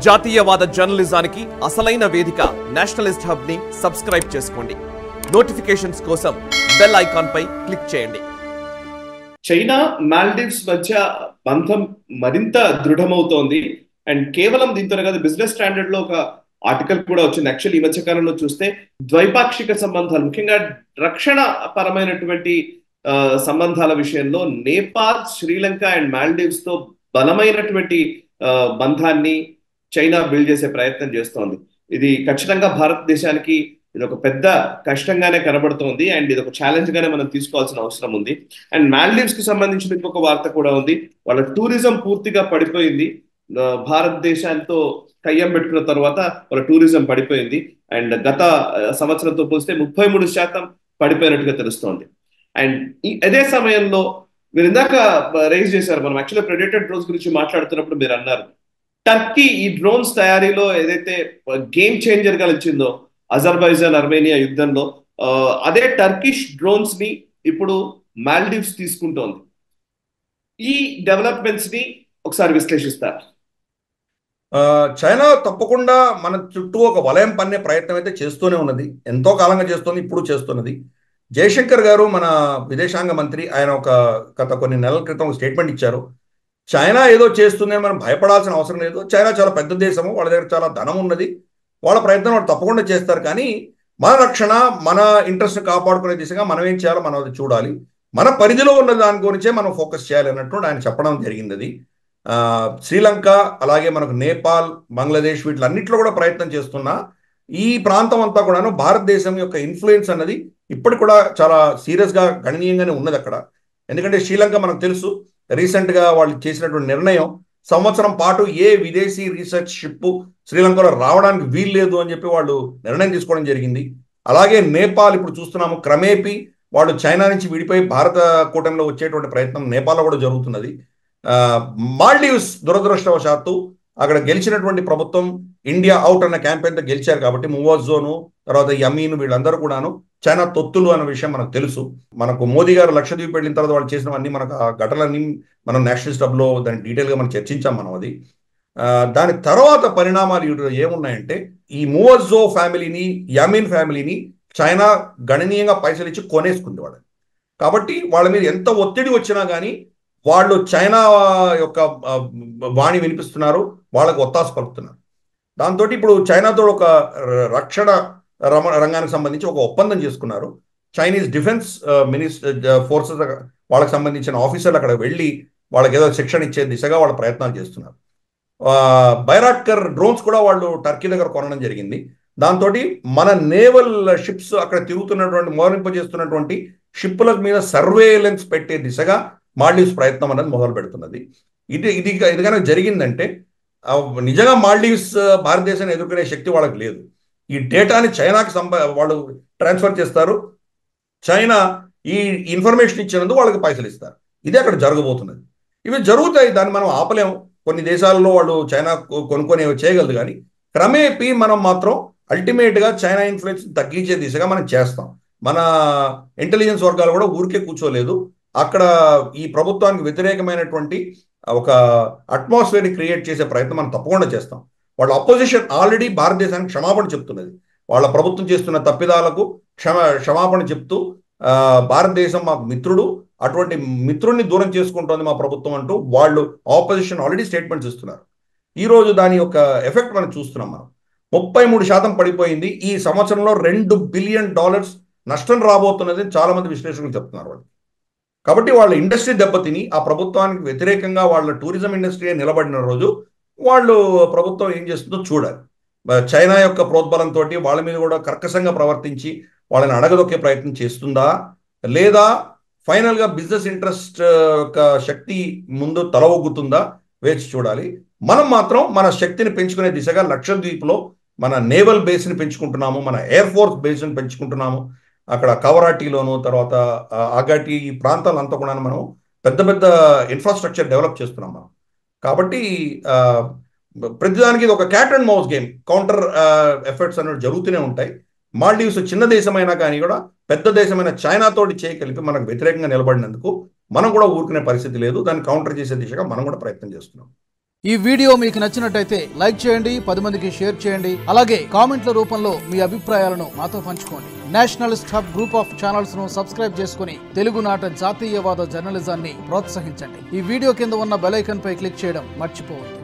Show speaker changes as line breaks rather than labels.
జాతీయవాద జర్నలిజానికి అసలైన వేదిక నేషనలిస్ట్ హబ్ ని సబ్స్క్రైబ్ చేసుకోండి. నోటిఫికేషన్స్ కోసం బెల్ ఐకాన్ పై క్లిక్ చేయండి.
చైనా మాల్దీవ్స్ మధ్య బంధం మరింత దృఢమవుతోంది. అండ్ కేవలం దీంతో కాదు, బిజినెస్ స్టాండర్డ్ లో ఒక ఆర్టికల్ కూడా వచ్చింది. యాక్చువల్లీ ఈ మధ్య కాలంలో చూస్తే ద్వైపాక్షిక సంబంధాలు, ముఖ్యంగా రక్షణ పరమైనటువంటి సంబంధాల విషయంలో నేపాల్, శ్రీలంక అండ్ మాల్దీవ్స్ తో బలమైనటువంటి బంధాన్ని చైనా బిల్డ్ చేసే ప్రయత్నం చేస్తోంది. ఇది ఖచ్చితంగా భారతదేశానికి ఇది ఒక పెద్ద కష్టంగానే కనబడుతోంది. అండ్ ఇది ఒక ఛాలెంజ్ గానే మనం తీసుకోవాల్సిన అవసరం ఉంది. అండ్ మాల్దీవ్స్ కి సంబంధించిన ఇంకొక వార్త కూడా ఉంది. వాళ్ళ టూరిజం పూర్తిగా పడిపోయింది. భారతదేశాంతో కయ్యం పెట్టుకున్న తర్వాత వాళ్ళ టూరిజం పడిపోయింది. అండ్ గత సంవత్సరంతో పోలిస్తే 33% పడిపోయినట్టుగా తెలుస్తోంది. అండ్ అదే సమయంలో మీరు ఇందాక రైజ్ చేశారు, మనం యాక్చువల్లీ ప్రెడేటర్ డ్రోన్స్ గురించి మాట్లాడుతున్నప్పుడు మీరు అన్నారు టర్కీ ఈ డ్రోన్స్ తయారీలో ఏదైతే గేమ్ చేంజర్ గా నిలిచిందో అజర్బైజాన్ అర్మేనియా యుద్ధంలో, అదే టర్కిష్ డ్రోన్స్ ని ఇప్పుడు మాల్దీవ్స్ తీసుకుంటోంది. ఈ డెవలప్మెంట్స్ ని ఒకసారి విశ్లేషిస్తారు.
చైనా తప్పకుండా మన చుట్టూ ఒక వలయం పన్నే ప్రయత్నం అయితే చేస్తూనే ఉన్నది, ఎంతో కాలంగా చేస్తుంది, ఇప్పుడు చేస్తున్నది. జయశంకర్ గారు మన విదేశాంగ మంత్రి, ఆయన గత కొన్ని నెలల క్రితం స్టేట్మెంట్ ఇచ్చారు. చైనా ఏదో చేస్తుందని మనం భయపడాల్సిన అవసరం లేదు, చైనా చాలా పెద్ద దేశము, వాళ్ళ దగ్గర చాలా ధనం ఉన్నది, వాళ్ళ ప్రయత్నం వాళ్ళు తప్పకుండా చేస్తారు, కానీ మన రక్షణ, మన ఇంట్రెస్ట్ కాపాడుకునే దిశగా మనం ఏం చేయాలో మనం అది చూడాలి, మన పరిధిలో ఉన్న దాని గురించే మనం ఫోకస్ చేయాలి అన్నట్టు ఆయన చెప్పడం జరిగింది. అది శ్రీలంక, అలాగే మనకు నేపాల్, బంగ్లాదేశ్, వీటిలన్నింటిలో కూడా ప్రయత్నం చేస్తున్నా ఈ ప్రాంతం అంతా కూడాను భారతదేశం యొక్క ఇన్ఫ్లుయెన్స్ అన్నది ఇప్పటికి కూడా చాలా సీరియస్గా గణనీయంగానే ఉన్నది అక్కడ. ఎందుకంటే శ్రీలంక మనకు తెలుసు, రీసెంట్గా వాళ్ళు చేసినటువంటి నిర్ణయం, సంవత్సరం పాటు ఏ విదేశీ రీసెర్చ్ షిప్ శ్రీలంకలో రావడానికి వీల్లేదు అని చెప్పి వాళ్ళు నిర్ణయం తీసుకోవడం జరిగింది. అలాగే నేపాల్ ఇప్పుడు చూస్తున్నాము, క్రమేపీ వాళ్ళు చైనా నుంచి విడిపోయి భారత కూటమిలో వచ్చేటువంటి ప్రయత్నం నేపాల్లో కూడా జరుగుతున్నది. మాల్దీవ్స్ దురదృష్టవశాత్తు అక్కడ గెలిచినటువంటి ప్రభుత్వం ఇండియా అవుట్ అన్న క్యాంపెయిన్తో గెలిచారు కాబట్టి మూవర్స్ జోను, తర్వాత యమీన్, వీళ్ళందరూ కూడాను చైనా తొత్తులు అన్న విషయం మనకు తెలుసు. మనకు మోదీ గారు లక్షద్వీప్ వెళ్ళిన తర్వాత వాళ్ళు చేసినవన్నీ మనకు ఆ ఘటనలన్నీ మనం నేషనలిస్ట్ హబ్లో దాని డీటెయిల్గా మనం చర్చించాం మనం. అది దాని తర్వాత పరిణామాలు ఏమున్నాయంటే, ఈ మూవర్జో ఫ్యామిలీని, యమీన్ ఫ్యామిలీని చైనా గణనీయంగా పైసలు ఇచ్చి కొనేసుకుంది వాళ్ళని. కాబట్టి వాళ్ళ మీద ఎంత ఒత్తిడి వచ్చినా కానీ వాళ్ళు చైనా యొక్క వాణి వినిపిస్తున్నారు, వాళ్ళకు ఒత్తాసు పలుకుతున్నారు. దాంతో ఇప్పుడు చైనాతో ఒక రక్షణ రంగానికి సంబంధించి ఒక ఒప్పందం చేసుకున్నారు. చైనీస్ డిఫెన్స్ ఫోర్సెస్ వాళ్ళకి సంబంధించిన ఆఫీసర్లు అక్కడ వెళ్ళి వాళ్ళకి ఏదో శిక్షణ ఇచ్చే దిశగా వాళ్ళ ప్రయత్నాలు చేస్తున్నారు. బైరాక్టర్ డ్రోన్స్ కూడా వాళ్ళు టర్కీ దగ్గర కొనడం జరిగింది. దాంతో మన నేవల్ షిప్స్ అక్కడ తిరుగుతున్నటువంటి, మోహరింపజేస్తున్నటువంటి షిప్పుల మీద సర్వేలెన్స్ పెట్టే దిశగా మాల్దీవ్స్ ప్రయత్నం అనేది మొదలు పెడుతున్నది. ఇది కనుక జరిగిందంటే నిజంగా మాల్దీవ్స్ భారతదేశాన్ని ఎదుర్కొనే శక్తి వాళ్ళకి లేదు. ఈ డేటాని చైనాకి వాళ్ళు ట్రాన్స్ఫర్ చేస్తారు, చైనా ఈ ఇన్ఫర్మేషన్ ఇచ్చినందుకు వాళ్ళకి పైసలు ఇస్తారు. ఇదే అక్కడ జరగబోతున్నది. ఇవి జరుగుతాయి, దాన్ని మనం ఆపలేము. కొన్ని దేశాల్లో వాళ్ళు చైనా కొనుక్కొని చేయగలదు, కానీ క్రమేపీ మనం మాత్రం అల్టిమేట్గా చైనా ఇన్ఫ్లుయెన్స్ తగ్గించే దిశగా మనం చేస్తాం. మన ఇంటెలిజెన్స్ వర్గాలు కూడా ఊరికే కూర్చోలేదు, అక్కడ ఈ ప్రభుత్వానికి వ్యతిరేకమైనటువంటి ఒక అట్మాస్ఫియర్ని క్రియేట్ చేసే ప్రయత్నం మనం తప్పకుండా చేస్తాం. వాళ్ళ అపోజిషన్ ఆల్రెడీ భారతదేశానికి క్షమాపణ చెప్తున్నది. వాళ్ళ ప్రభుత్వం చేస్తున్న తప్పిదాలకు క్షమాపణ చెప్తూ భారతదేశం మా మిత్రుడు, అటువంటి మిత్రుడిని దూరం చేసుకుంటోంది మా ప్రభుత్వం అంటూ వాళ్ళు ఆపోజిషన్ ఆల్రెడీ స్టేట్మెంట్స్ ఇస్తున్నారు. ఈరోజు దాని యొక్క ఎఫెక్ట్ మనం చూస్తున్నాం. మనం 33% పడిపోయింది. ఈ సంవత్సరంలో $2 బిలియన్ నష్టం రాబోతున్నది చాలా మంది విశ్లేషకులు చెప్తున్నారు వాళ్ళు. కాబట్టి వాళ్ళ ఇండస్ట్రీ దెబ్బతిని ఆ ప్రభుత్వానికి వ్యతిరేకంగా వాళ్ళ టూరిజం ఇండస్ట్రీ నిలబడిన రోజు వాళ్ళు ప్రభుత్వం ఏం చేస్తుందో చూడాలి. చైనా యొక్క ప్రోద్బలంతో వాళ్ళ మీద కూడా కర్కశంగా ప్రవర్తించి వాళ్ళని అడగదొక్కే ప్రయత్నం చేస్తుందా, లేదా ఫైనల్గా బిజినెస్ ఇంట్రెస్ట్ యొక్క శక్తి ముందు తల ఒగ్గుతుందా, వేచి చూడాలి. మనం మాత్రం మన శక్తిని పెంచుకునే దిశగా లక్షద్వీప్లో మన నేవల్ బేస్ని పెంచుకుంటున్నాము, మన ఎయిర్ ఫోర్స్ బేస్ని పెంచుకుంటున్నాము. అక్కడ కవరాటీలోను, తర్వాత ఆగాటి, ఈ ప్రాంతాలంతా కూడా మనం పెద్ద పెద్ద ఇన్ఫ్రాస్ట్రక్చర్ డెవలప్ చేస్తున్నాం మనం. కాబట్టి ప్రతిదానికి ఇది ఒక cat and mouse game, counter efforts అనేవి జరుగుతూనే ఉంటాయి. మాల్దీవ్స్ చిన్న దేశమైనా కానీ కూడా పెద్ద దేశమైన చైనాతోటి చేయగలిపి మనకు వ్యతిరేకంగా నిలబడినందుకు మనం కూడా ఊరుకునే పరిస్థితి లేదు. దాన్ని కౌంటర్ చేసే దిశగా మనం కూడా ప్రయత్నం చేస్తున్నాం.
ఈ వీడియో మీకు నచ్చినట్టయితే లైక్ చేయండి, 10 మందికి షేర్ చేయండి. అలాగే కామెంట్ల రూపంలో మీ అభిప్రాయాలను మాతో పంచుకోండి. Nationalist hub group of channels ను సబ్స్క్రైబ్ చేసుకుని తెలుగునాట జాతీయవాద జర్నలిజాన్ని ప్రోత్సహించండి. ఈ వీడియో కింద ఉన్న బెల్ ఐకాన్ పై క్లిక్ చేయడం మర్చిపోవద్దు.